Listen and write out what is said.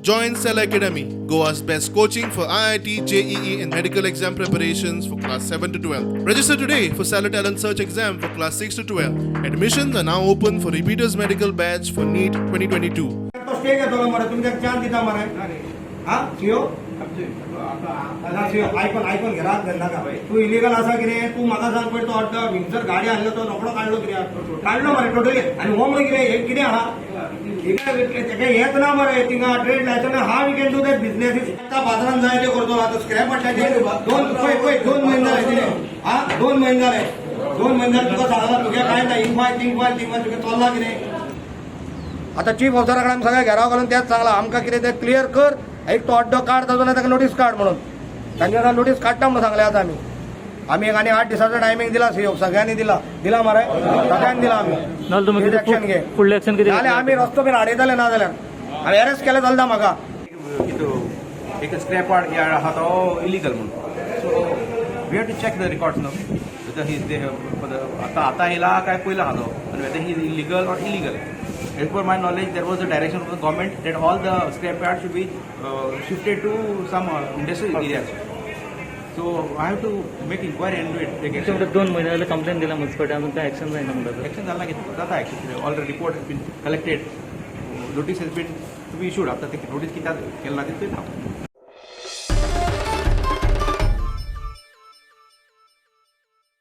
Join Cell Academy, Goa's best coaching for IIT, JEE, and medical exam preparations for class 7 to 12. Register today for Cell Talent Search exam for class 6 to 12. Admissions are now open for repeaters medical batch for NEET 2022. तो stay घेतो मरे तुम्ही त्याक chance दिता मरे हा CO CO आयकून घरात घालना का तू इलिगल असा कितें तू म्हाका सांग पळय तो अड्डा विंगसर गाडी हाडलो तो रोकडो काडलो कित्याक काडलो मरे टोटली आनी हो म्हणून कितें हे कितें आहा तेका हेच ना मरे थिंगा trade licence how you can do that business आता बाजारात जाय ते करतो आता स्क्रॅप पडल्याचे दोन महिने जाले कितें हा 2 महिने जाले 2 महिने जाले तुका सांगला तुगे काय ना इंफाय तुगे चल्ला कितें आता चीफ ऑफिसराकडे आम्ही सगळ्या घेराव घालून त्याच सांगला आमकां कितें ते क्लियर कर एक तो अड्डो काड ताजो ना ताका नोटीस काड म्हणून तांच्या नोटीस काडटा म्हणून सांगले आता आमी एक आनी 8 दिसाचो टायमींग दिला सीओ सगळ्यांनी दिला मरे सगळ्यांनी दिला आमी एक्शन घे फुडलें एक्शन कितें जाल्यार आमी रस्तो बीन आडयताले ना जाल्यार हांवें अरेस्ट केलें चलता म्हाका एक स्क्रॅप यार्ड आहा तो इलिगल म्हणून so we have to check the records न्हू आता येयला काय पयला आहा तो आनी whether he is illegal or illegal as per my knowledge there was the direction of the government that all the scrap yard should be shifted to some industrial areas so I have to make inquiry and do it 2 महिने जाले complain दिला municipality अजून काय action जायना म्हणटा action जालें ना कितें जाता action all the report has been collected notice has been to be issued आतां ते नोटीस कित्याक केलें ना तें पळयता